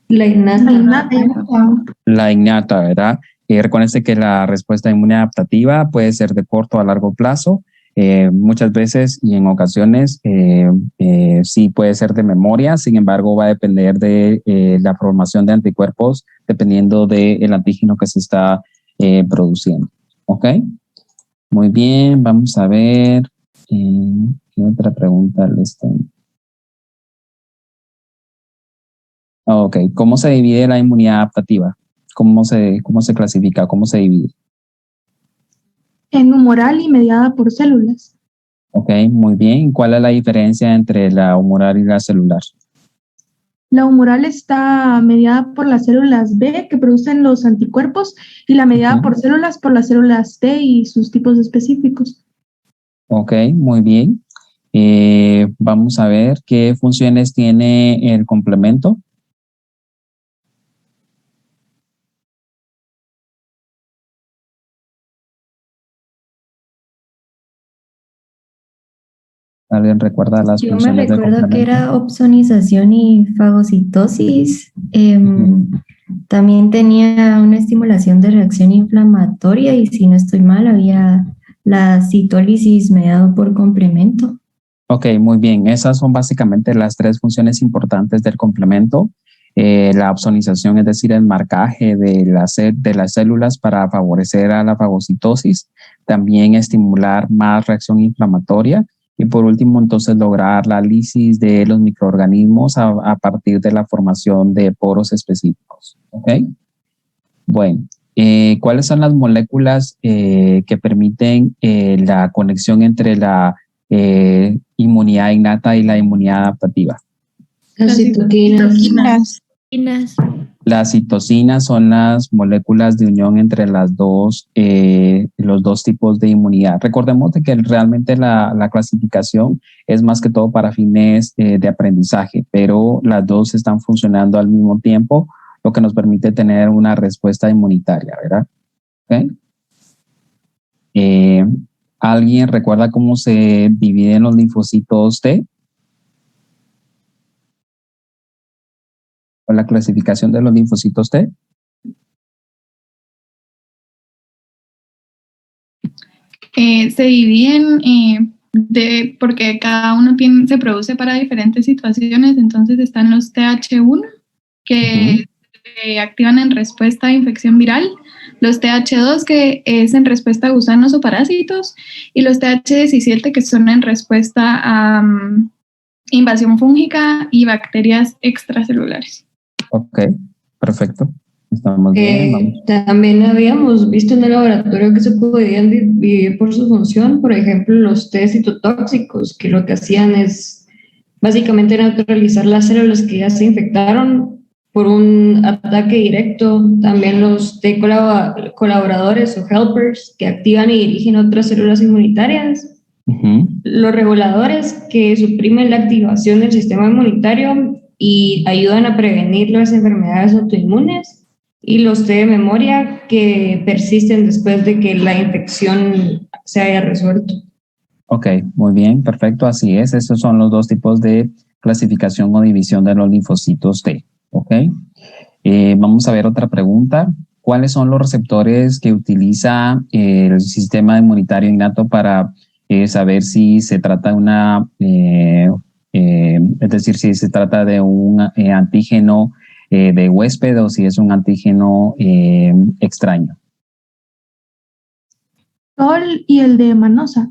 La innata. La innata, ¿verdad? Recuérdense que la respuesta inmune adaptativa puede ser de corto a largo plazo. Muchas veces y en ocasiones sí puede ser de memoria, sin embargo va a depender de la formación de anticuerpos dependiendo del antígeno que se está produciendo. ¿Ok? Muy bien, vamos a ver. ¿Qué otra pregunta les tengo? Ok, ¿cómo se divide la inmunidad adaptativa? ¿Cómo se clasifica? ¿Cómo se divide? En humoral y mediada por células. Ok, muy bien. ¿Cuál es la diferencia entre la humoral y la celular? La humoral está mediada por las células B que producen los anticuerpos y la mediada por las células T y sus tipos específicos. Ok, muy bien. Vamos a ver qué funciones tiene el complemento. ¿Alguien recuerda las Yo me funciones del recuerdo que complemento? era opsonización y fagocitosis. También tenía una estimulación de reacción inflamatoria y si no estoy mal, había la citólisis mediado por complemento. Ok, muy bien. Esas son básicamente las tres funciones importantes del complemento. La opsonización, es decir, el marcaje de las células para favorecer a la fagocitosis. También estimular más reacción inflamatoria. Y por último, entonces, lograr la lisis de los microorganismos a partir de la formación de poros específicos. ¿Ok? Bueno, ¿cuáles son las moléculas que permiten la conexión entre la inmunidad innata y la inmunidad adaptativa? Las citoquinas. Las citocinas son las moléculas de unión entre los dos tipos de inmunidad. Recordemos de que realmente la clasificación es más que todo para fines de aprendizaje, pero las dos están funcionando al mismo tiempo, lo que nos permite tener una respuesta inmunitaria, ¿verdad? ¿Okay? ¿Alguien recuerda cómo se dividen los linfocitos T? ¿O la clasificación de los linfocitos T? Se dividen porque cada uno se produce para diferentes situaciones, entonces están los TH1 que se activan en respuesta a infección viral, los TH2 que es en respuesta a gusanos o parásitos y los TH17 que son en respuesta a invasión fúngica y bacterias extracelulares. Ok, perfecto. Estamos bien. Vamos. También habíamos visto en el laboratorio que se podían dividir por su función, por ejemplo, los T citotóxicos, que lo que hacían es básicamente neutralizar las células que ya se infectaron por un ataque directo. También los T colaboradores o helpers, que activan y dirigen otras células inmunitarias. Los reguladores, que suprimen la activación del sistema inmunitario y ayudan a prevenir las enfermedades autoinmunes. Y los T de memoria, que persisten después de que la infección se haya resuelto. Ok, muy bien, perfecto, así es. Esos son los dos tipos de clasificación o división de los linfocitos T. Ok, vamos a ver otra pregunta. ¿Cuáles son los receptores que utiliza el sistema inmunitario innato para saber si se trata de una, es decir, si se trata de un antígeno de huésped o si es un antígeno extraño. TOL y el de Manosa.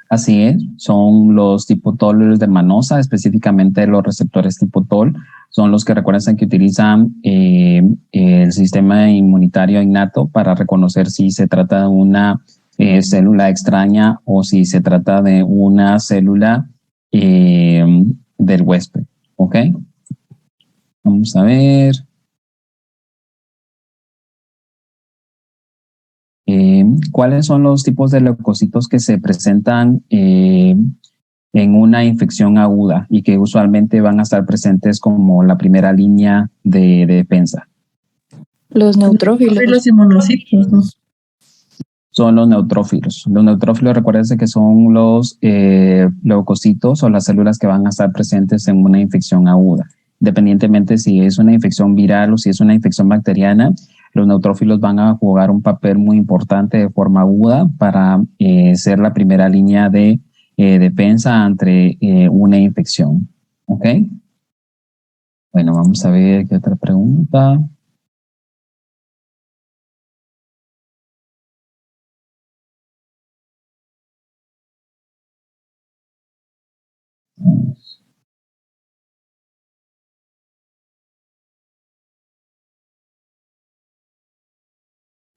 Así es, son los tipo TOL y los de Manosa, específicamente los receptores tipo TOL, son los que recuerden que utilizan el sistema inmunitario innato para reconocer si se trata de una célula extraña o si se trata de una célula del huésped. ¿Ok? Vamos a ver. ¿Cuáles son los tipos de leucocitos que se presentan en una infección aguda y que usualmente van a estar presentes como la primera línea de defensa? Los neutrófilos. Y los inmunocitos, ¿no? Son los neutrófilos. Los neutrófilos, recuérdense que son los leucocitos o las células que van a estar presentes en una infección aguda. Independientemente si es una infección viral o si es una infección bacteriana, los neutrófilos van a jugar un papel muy importante de forma aguda para ser la primera línea de defensa ante una infección. ¿Ok? Bueno, vamos a ver qué otra pregunta.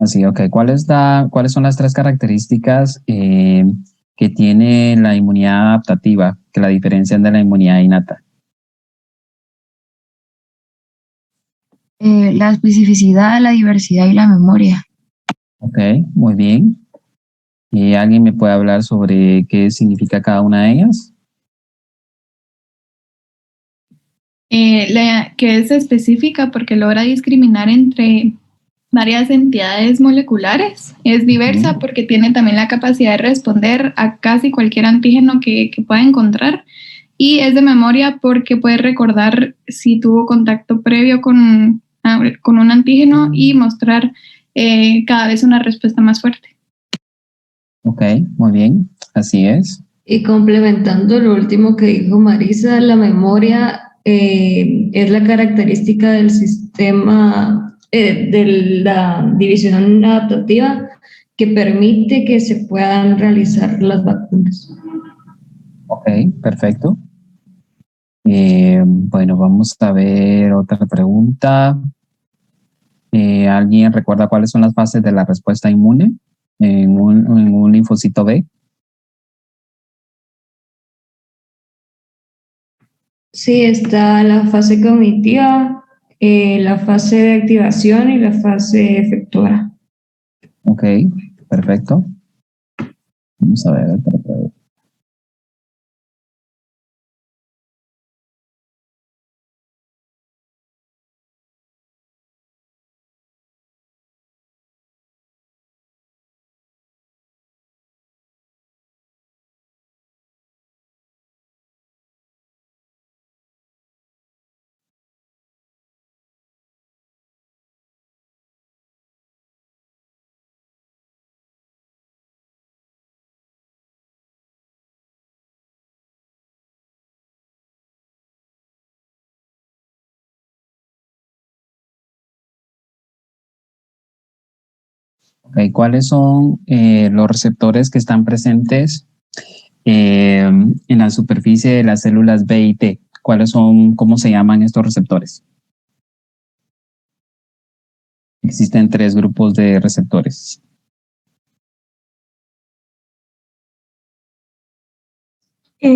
Así, ok. ¿Cuáles son las tres características que tiene la inmunidad adaptativa que la diferencian de la inmunidad innata? La especificidad, la diversidad y la memoria. Ok, muy bien. ¿Y alguien me puede hablar sobre qué significa cada una de ellas? Que es específica porque logra discriminar entre varias entidades moleculares. Es diversa porque tiene también la capacidad de responder a casi cualquier antígeno que pueda encontrar. Y es de memoria porque puede recordar si tuvo contacto previo con un antígeno y mostrar cada vez una respuesta más fuerte. Ok, muy bien. Así es. Y complementando lo último que dijo Marisa, la memoria es la característica del sistema de la división adaptativa que permite que se puedan realizar las vacunas. Ok, perfecto. Bueno, vamos a ver otra pregunta. ¿Alguien recuerda cuáles son las fases de la respuesta inmune en un linfocito B? Sí, está la fase cognitiva, la fase de activación y la fase efectora. Ok, perfecto. Vamos a ver otra pregunta. Okay, ¿cuáles son los receptores que están presentes en la superficie de las células B y T? ¿Cuáles son, cómo se llaman estos receptores? Existen tres grupos de receptores.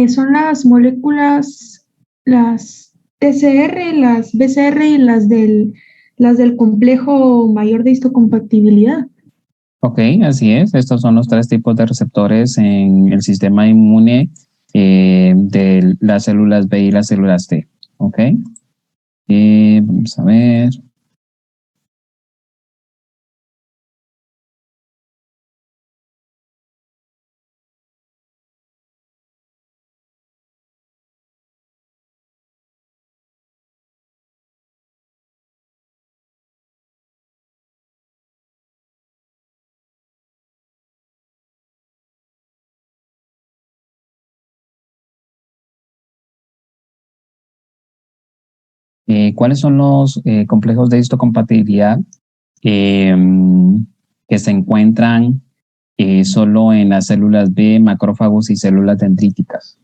Son las moléculas, las TCR, las BCR y las del complejo mayor de histocompatibilidad. Ok, así es. Estos son los tres tipos de receptores en el sistema inmune de las células B y las células T. Ok. Vamos a ver. ¿Cuáles son los complejos de histocompatibilidad que se encuentran solo en las células B, macrófagos y células dendríticas?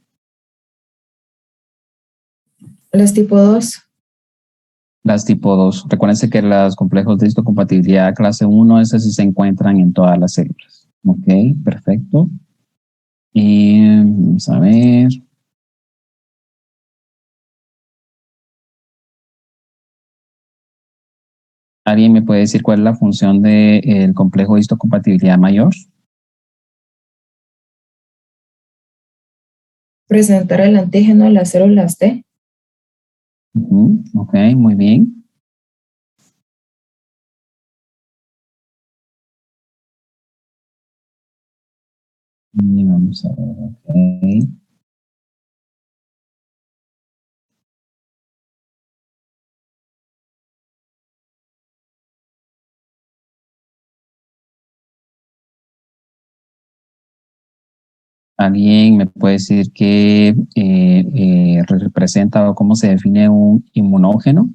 Las tipo 2. Las tipo 2. Recuérdense que los complejos de histocompatibilidad clase 1, esas sí se encuentran en todas las células. Ok, perfecto. Y vamos a ver. ¿Alguien me puede decir cuál es la función del complejo de histocompatibilidad mayor? Presentar el antígeno a las células T. Ok, muy bien. Y vamos a ver, ok. ¿Alguien me puede decir qué representa o cómo se define un inmunógeno?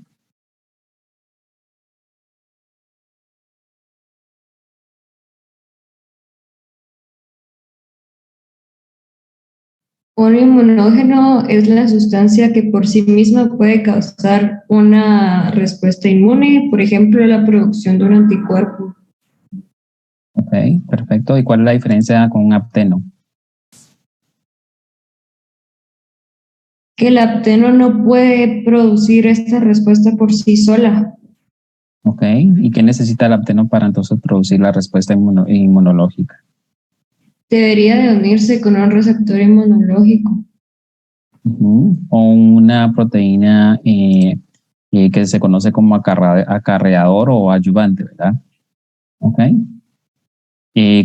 Un inmunógeno es la sustancia que por sí misma puede causar una respuesta inmune, por ejemplo, la producción de un anticuerpo. Ok, perfecto. ¿Y cuál es la diferencia con un apteno? Que el apteno no puede producir esta respuesta por sí sola. Ok, ¿y qué necesita el apteno para entonces producir la respuesta inmunológica? Debería de unirse con un receptor inmunológico. O una proteína que se conoce como acarreador o ayudante, ¿verdad? Ok.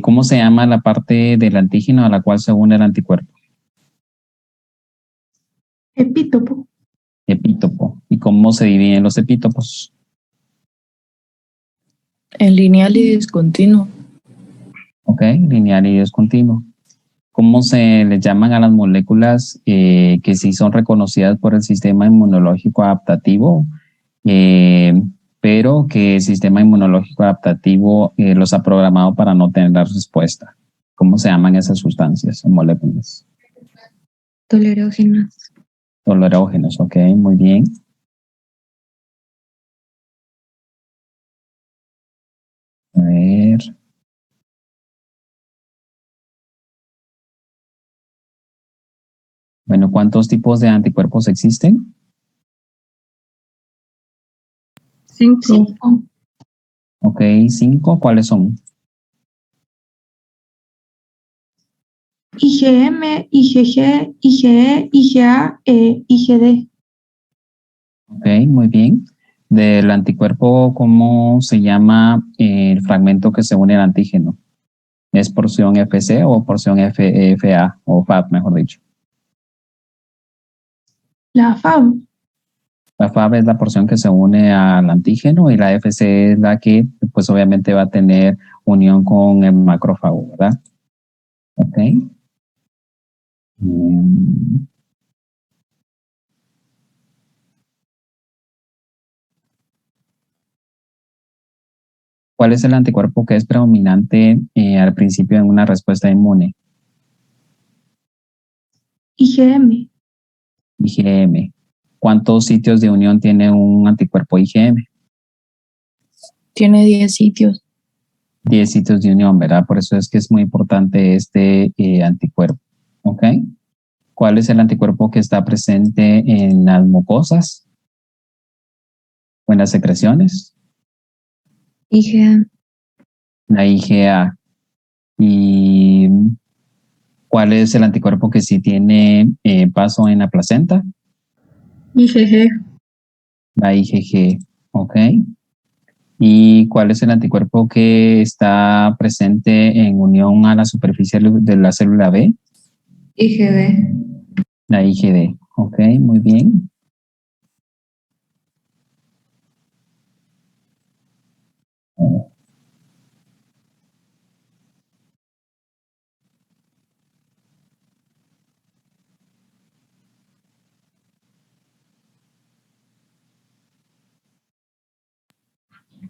¿Cómo se llama la parte del antígeno a la cual se une el anticuerpo? Epítopo. Epítopo. ¿Y cómo se dividen los epítopos? En lineal y discontinuo. Ok, lineal y discontinuo. ¿Cómo se les llaman a las moléculas que sí son reconocidas por el sistema inmunológico adaptativo, pero que el sistema inmunológico adaptativo los ha programado para no tener la respuesta? ¿Cómo se llaman esas sustancias o moléculas? Tolerógenas. Tolerógenos, ok, muy bien. A ver. Bueno, ¿cuántos tipos de anticuerpos existen? 5. Ok, 5. ¿Cuáles son? IgM, IgG, IgE, IgA, IgD. Ok, muy bien. Del anticuerpo, ¿cómo se llama el fragmento que se une al antígeno? ¿Es porción FC o porción FA o FAB, mejor dicho? La FAB. La FAB es la porción que se une al antígeno y la FC es la que, pues obviamente va a tener unión con el macrófago, ¿verdad? Ok. Mm, ¿Cuál es el anticuerpo que es predominante al principio en una respuesta inmune? IgM. IgM. ¿Cuántos sitios de unión tiene un anticuerpo IgM? Tiene 10 sitios. 10 sitios de unión, ¿verdad? Por eso es que es muy importante este anticuerpo. ¿Ok? ¿Cuál es el anticuerpo que está presente en las mucosas o en las secreciones? IgA. La IgA. ¿Y cuál es el anticuerpo que sí tiene paso en la placenta? IgG. La IgG. ¿Ok? ¿Y cuál es el anticuerpo que está presente en unión a la superficie de la célula B? IgD. La IgD. Ok, muy bien.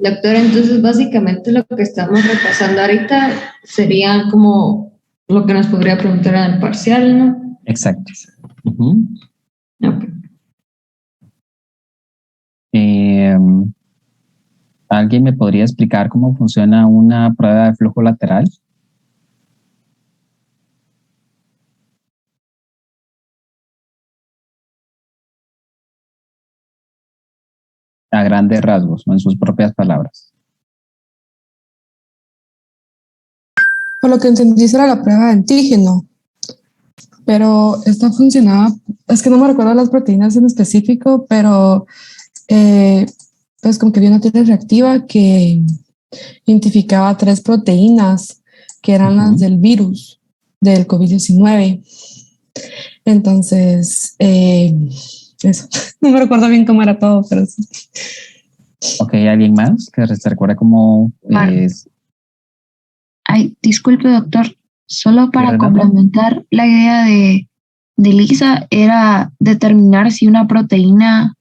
Doctora, entonces básicamente lo que estamos repasando ahorita sería como lo que nos podría preguntar en el parcial, ¿no? Exacto. Ujú. Ok. ¿Alguien me podría explicar cómo funciona una prueba de flujo lateral? A grandes rasgos, no en sus propias palabras. Por lo que entendí, era la prueba de antígeno, pero esta funcionaba, es que no me recuerdo las proteínas en específico, pero pues como que había una teoría reactiva que identificaba 3 proteínas que eran las del virus del COVID-19. Entonces, eso, no me recuerdo bien cómo era todo, pero sí. Ok, ¿alguien más que se recuerda cómo es? Ay, disculpe, doctor. Solo para Renato. complementar la idea de Lisa, era determinar si una proteína,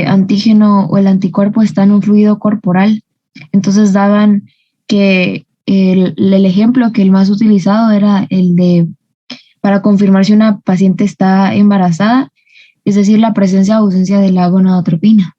antígeno o el anticuerpo está en un fluido corporal. Entonces daban que el ejemplo que el más utilizado era el de para confirmar si una paciente está embarazada, es decir, la presencia o ausencia de la gonadotropina.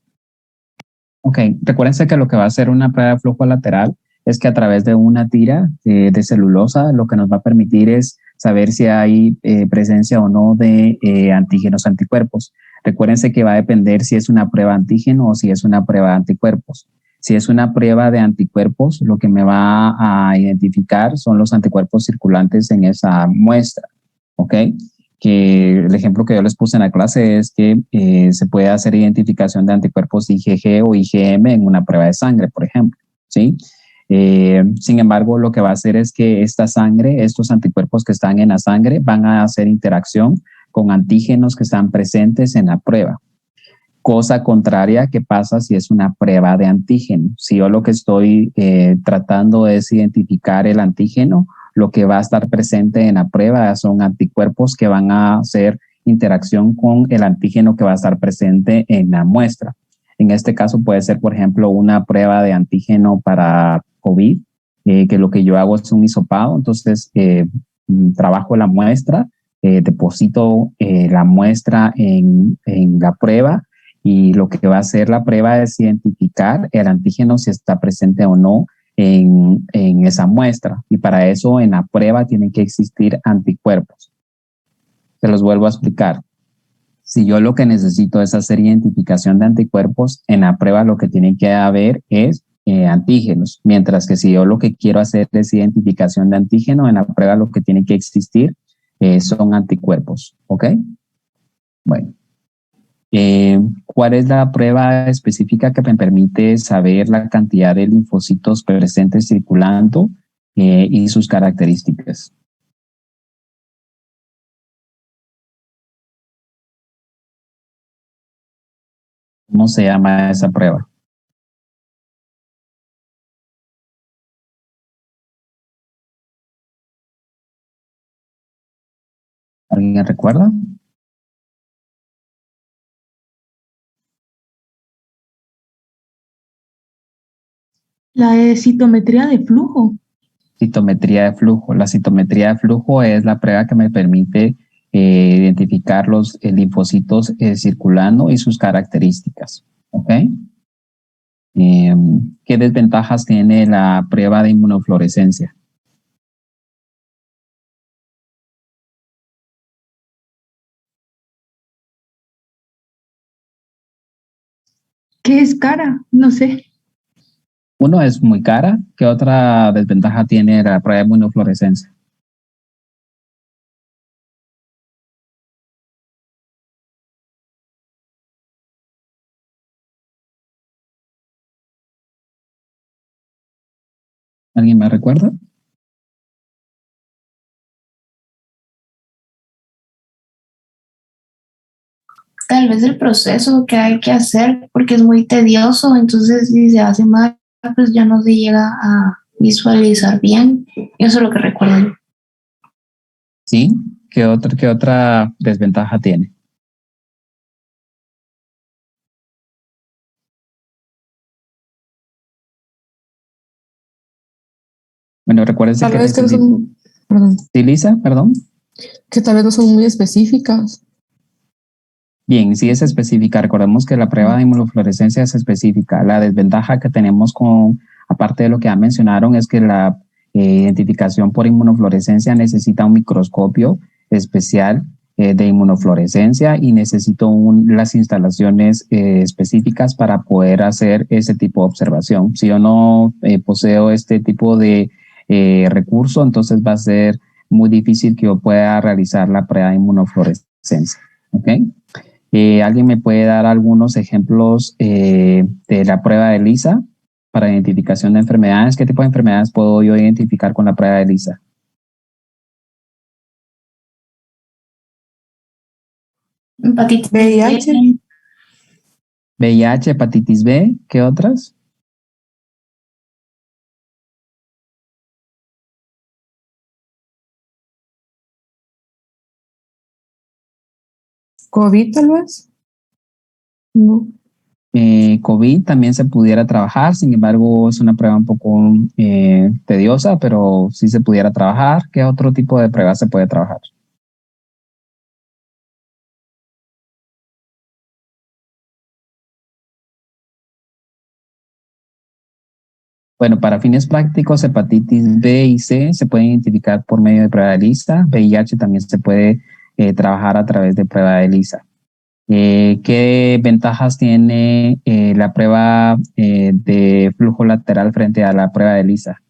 Ok, recuérdense que lo que va a hacer una prueba de flujo lateral es que a través de una tira de celulosa lo que nos va a permitir es saber si hay presencia o no de antígenos anticuerpos. Recuérdense que va a depender si es una prueba antígeno o si es una prueba de anticuerpos. Si es una prueba de anticuerpos, lo que me va a identificar son los anticuerpos circulantes en esa muestra, ¿ok? Que el ejemplo que yo les puse en la clase es que se puede hacer identificación de anticuerpos IgG o IgM en una prueba de sangre, por ejemplo, ¿sí? Sin embargo, lo que va a hacer es que esta sangre, estos anticuerpos que están en la sangre, van a hacer interacción con antígenos que están presentes en la prueba. Cosa contraria que pasa si es una prueba de antígeno. Si yo lo que estoy tratando es identificar el antígeno, lo que va a estar presente en la prueba son anticuerpos que van a hacer interacción con el antígeno que va a estar presente en la muestra. En este caso puede ser, por ejemplo, una prueba de antígeno para COVID, que lo que yo hago es un hisopado, entonces trabajo la muestra, deposito la muestra en la prueba y lo que va a hacer la prueba es identificar el antígeno si está presente o no en esa muestra. Y para eso en la prueba tienen que existir anticuerpos. Se los vuelvo a explicar. Si yo lo que necesito es hacer identificación de anticuerpos, en la prueba lo que tiene que haber es antígenos. Mientras que si yo lo que quiero hacer es identificación de antígeno, en la prueba lo que tiene que existir son anticuerpos. ¿Ok? Bueno. ¿Cuál es la prueba específica que me permite saber la cantidad de linfocitos presentes circulando y sus características? ¿Cómo se llama esa prueba? ¿Alguien recuerda? La de citometría de flujo. Citometría de flujo. La citometría de flujo es la prueba que me permite identificar los linfocitos circulando y sus características. ¿Ok? ¿Qué desventajas tiene la prueba de inmunofluorescencia? ¿Qué es cara? No sé. Uno, es muy cara. ¿Qué otra desventaja tiene la prueba de inmunofluorescencia? ¿Alguien me recuerda? Tal vez el proceso que hay que hacer porque es muy tedioso, entonces si se hace mal, pues ya no se llega a visualizar bien. Eso es lo que recuerdo yo. Sí. ¿Qué otra desventaja tiene? Bueno, recuérdense Tal que vez que no son, perdón, sí, Lisa, perdón. que tal vez no son muy específicas. Bien, sí es específica. Recordemos que la prueba de inmunofluorescencia es específica. La desventaja que tenemos aparte de lo que ya mencionaron, es que la identificación por inmunofluorescencia necesita un microscopio especial de inmunofluorescencia y necesito las instalaciones específicas para poder hacer ese tipo de observación. Si yo no poseo este tipo de recurso, entonces va a ser muy difícil que yo pueda realizar la prueba de inmunofluorescencia. ¿Ok? ¿Alguien me puede dar algunos ejemplos de la prueba de Lisa para identificación de enfermedades? ¿Qué tipo de enfermedades puedo yo identificar con la prueba de Lisa? Hepatitis VIH. B. VIH, hepatitis B, ¿qué otras? COVID tal vez. No. COVID también se pudiera trabajar, sin embargo es una prueba un poco tediosa, pero sí se pudiera trabajar. ¿Qué otro tipo de prueba se puede trabajar? Bueno, para fines prácticos, hepatitis B y C se pueden identificar por medio de prueba de Lisa. VIH también se puede trabajar a través de prueba de Lisa. ¿Qué ventajas tiene la prueba de flujo lateral frente a la prueba de Lisa?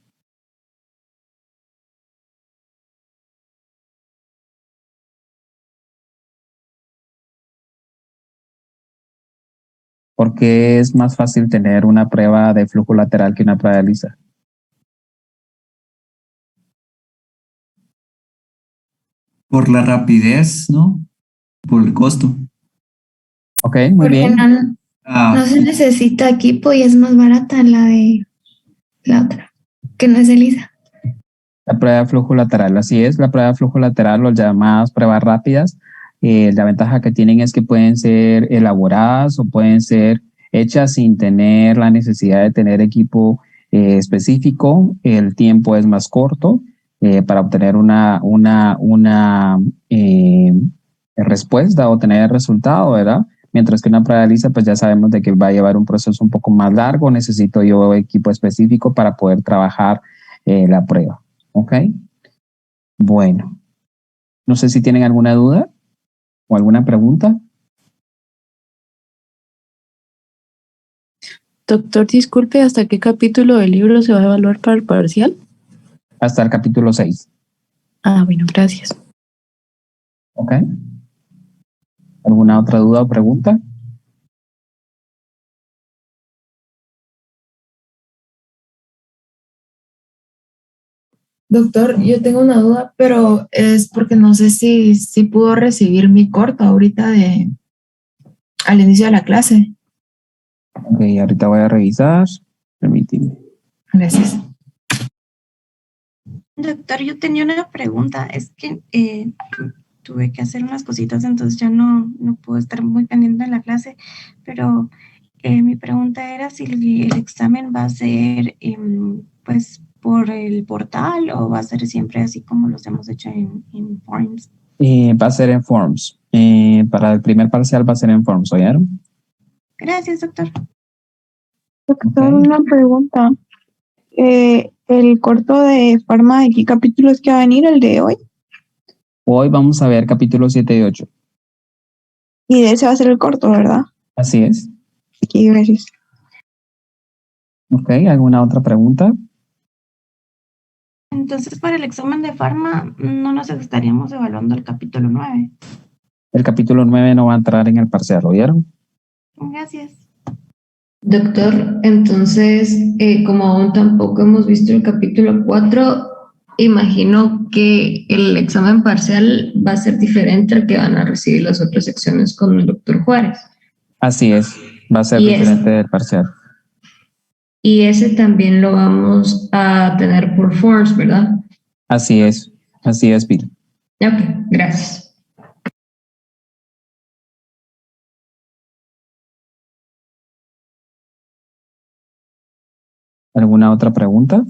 ¿Por qué es más fácil tener una prueba de flujo lateral que una prueba de Lisa? Por la rapidez, ¿no? Por el costo. Ok, muy Porque bien. no Ah, se necesita equipo y es más barata la de la otra, que no es ELISA. La prueba de flujo lateral, así es, la prueba de flujo lateral, o llamadas pruebas rápidas, la ventaja que tienen es que pueden ser elaboradas o pueden ser hechas sin tener la necesidad de tener equipo específico, el tiempo es más corto para obtener una respuesta o tener el resultado, ¿verdad? Mientras que una prueba de Lisa, pues ya sabemos de que va a llevar un proceso un poco más largo, necesito yo equipo específico para poder trabajar la prueba. ¿Ok? Bueno, no sé si tienen alguna duda o alguna pregunta. Doctor, disculpe, ¿hasta qué capítulo del libro se va a evaluar para el parcial? Hasta el capítulo 6. Ah, bueno, gracias. ¿Ok? ¿Alguna otra duda o pregunta? Doctor, yo tengo una duda, pero es porque no sé si pudo recibir mi corto ahorita al inicio de la clase. Ok, ahorita voy a revisar. Permíteme. Gracias. Doctor, yo tenía una pregunta. Es que tuve que hacer unas cositas, entonces ya no puedo estar muy pendiente de la clase, pero mi pregunta era si el examen va a ser pues por el portal o va a ser siempre así como los hemos hecho en Forms. Va a ser en Forms. Para el primer parcial va a ser en Forms, ¿oyeron? Gracias, doctor. Doctor, una pregunta. El corto de Farma, ¿de qué capítulo es que va a venir el de hoy? Hoy vamos a ver capítulos 7 y 8. Y de ese va a ser el corto, ¿verdad? Así es. Ok, gracias. Ok, ¿alguna otra pregunta? Entonces, para el examen de Farma no nos estaríamos evaluando el capítulo 9. El capítulo 9 no va a entrar en el parcial, ¿oyeron? Gracias. Doctor, entonces, como aún tampoco hemos visto el capítulo 4, imagino que el examen parcial va a ser diferente al que van a recibir las otras secciones con el doctor Juárez. Así es, va a ser diferente del parcial. Y ese también lo vamos a tener por Forms, ¿verdad? Así es, Bill. Ok, gracias. ¿Alguna otra pregunta?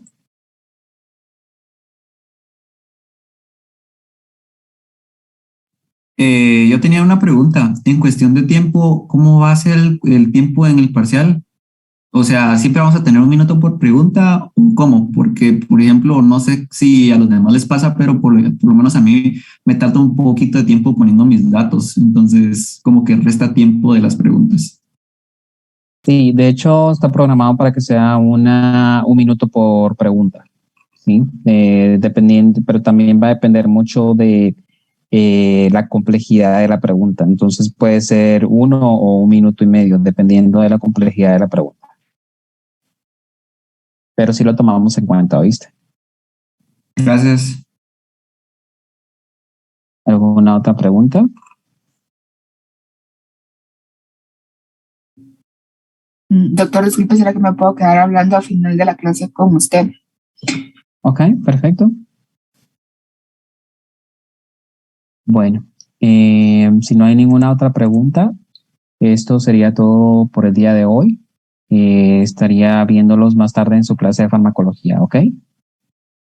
Yo tenía una pregunta. En cuestión de tiempo, ¿cómo va a ser el tiempo en el parcial? O sea, ¿siempre vamos a tener 1 minuto por pregunta? ¿O cómo? Porque, por ejemplo, no sé si a los demás les pasa, pero por lo menos a mí me tarda un poquito de tiempo poniendo mis datos. Entonces, como que resta tiempo de las preguntas. Sí, de hecho está programado para que sea 1 minuto por pregunta, ¿sí? Dependiendo, pero también va a depender mucho de la complejidad de la pregunta. Entonces puede ser 1 o 1 minuto y medio, dependiendo de la complejidad de la pregunta. Pero sí lo tomamos en cuenta, ¿oíste? Gracias. ¿Alguna otra pregunta? Doctor, disculpe, ¿será que me puedo quedar hablando al final de la clase con usted? Ok, perfecto. Bueno, si no hay ninguna otra pregunta, esto sería todo por el día de hoy. Estaría viéndolos más tarde en su clase de farmacología, ¿ok?